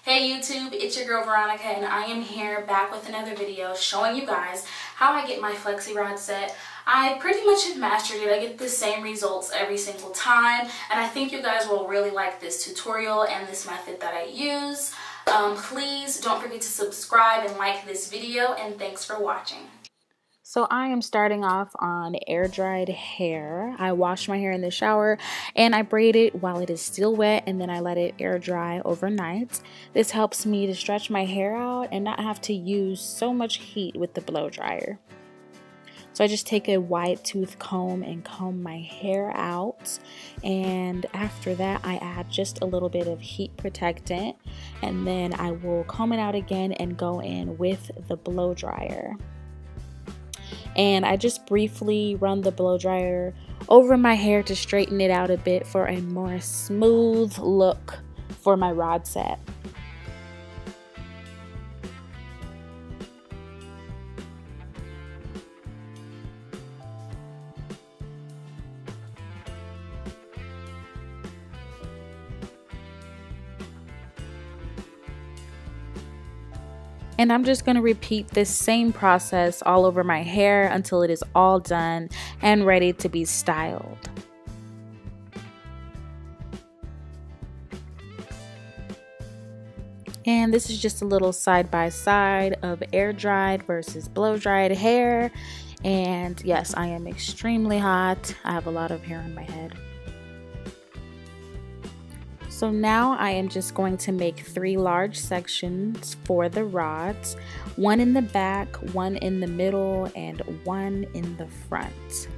Hey YouTube, it's your girl Veronica and I am here back with another video showing you guys how I get my Flexi rod set. I pretty much have mastered it. I get the same results every single time and I think you guys will really like this tutorial and this method that I use. Please don't forget to subscribe and like this video, and thanks for watching. So I am starting off on air dried hair. I wash my hair in the shower and I braid it while it is still wet, and then I let it air dry overnight. This helps me to stretch my hair out and not have to use so much heat with the blow dryer. So I just take a wide tooth comb and comb my hair out, and after that I add just a little bit of heat protectant, and then I will comb it out again and go in with the blow dryer. And I just briefly run the blow dryer over my hair to straighten it out a bit for a more smooth look for my rod set. And I'm just going to repeat this same process all over my hair until it is all done and ready to be styled. And this is just a little side by side of air dried versus blow dried hair. And yes, I am extremely hot. I have a lot of hair on my head. So now I am just going to make 3 large sections for the rods, one in the back, one in the middle, and one in the front.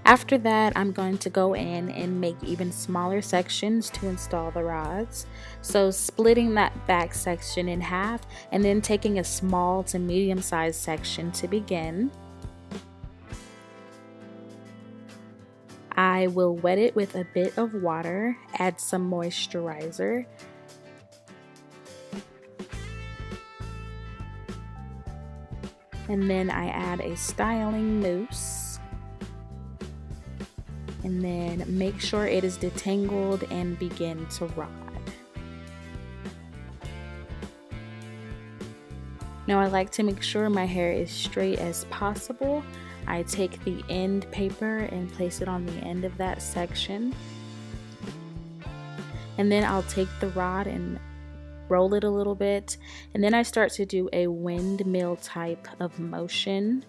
After that, I'm going to go in and make even smaller sections to install the rods. So splitting that back section in half and then taking a small to medium sized section to begin. I will wet it with a bit of water, add some moisturizer. And then I add a styling mousse. And then make sure it is detangled and begin to rod. Now I like to make sure my hair is straight as possible. I take the end paper and place it on the end of that section. And then I'll take the rod and roll it a little bit. And then I start to do a windmill type of motion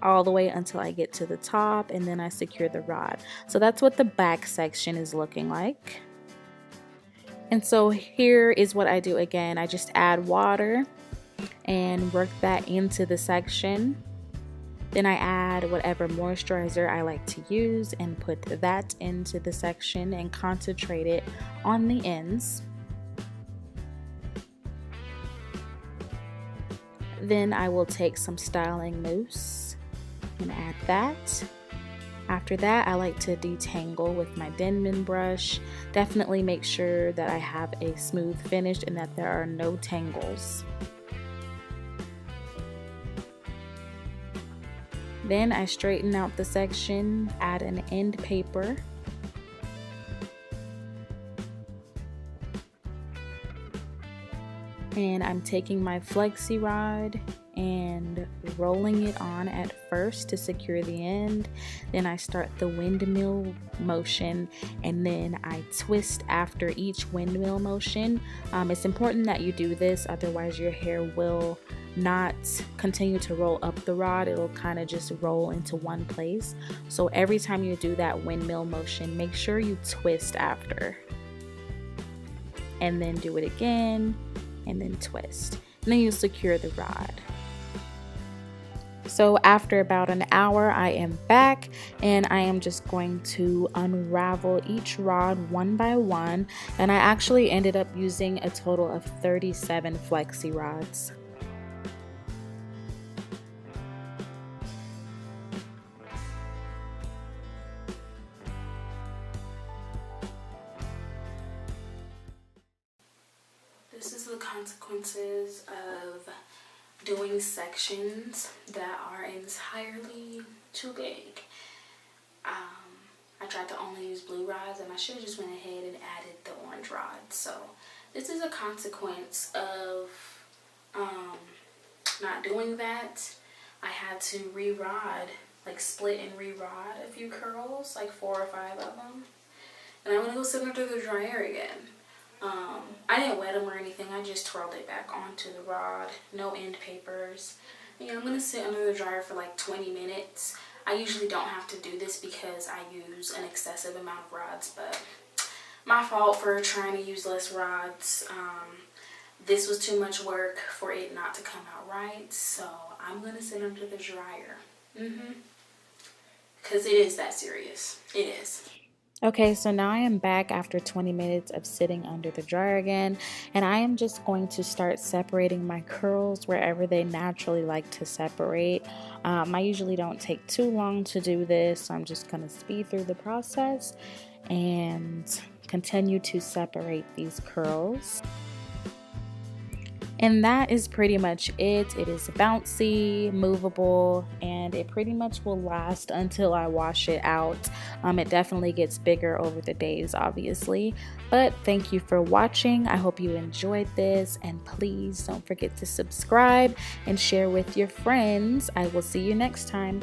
all the way until I get to the top, and then I secure the rod. So that's what the back section is looking like. And so here is what I do again. I just add water and work that into the section. Then I add whatever moisturizer I like to use and put that into the section and concentrate it on the ends. Then I will take some styling mousse and add that. After that, I like to detangle with my Denman brush. Definitely make sure that I have a smooth finish and that there are no tangles. Then I straighten out the section, add an end paper. And I'm taking my Flexi rod and rolling it on at first to secure the end. Then I start the windmill motion, and then I twist after each windmill motion. It's important that you do this, otherwise your hair will not continue to roll up the rod. It'll kind of just roll into one place. So every time you do that windmill motion, make sure you twist after, and then do it again, and then twist, and then you secure the rod. So after about an hour, I am back and I am just going to unravel each rod one by one, and I actually ended up using a total of 37 Flexi rods. the consequences of doing sections that are entirely too big. I tried to only use blue rods, and I should have just went ahead and added the orange rods. So this is a consequence of not doing that. I had to re-rod, like split and re-rod a few curls, like 4 or 5 of them. And I'm gonna go sit under the dryer again. I didn't wet them or anything. I just twirled it back onto the rod. No end papers. Yeah, I'm gonna sit under the dryer for like 20 minutes. I usually don't have to do this because I use an excessive amount of rods, but my fault for trying to use less rods. This was too much work for it not to come out right, so I'm gonna sit under the dryer. Because it is that serious. It is. Okay, so now I am back after 20 minutes of sitting under the dryer again, and I am just going to start separating my curls wherever they naturally like to separate. I usually don't take too long to do this, so I'm just going to speed through the process and continue to separate these curls. And that is pretty much it. It is bouncy, movable, and it pretty much will last until I wash it out. It definitely gets bigger over the days, obviously. But thank you for watching. I hope you enjoyed this, and please don't forget to subscribe and share with your friends. I will see you next time.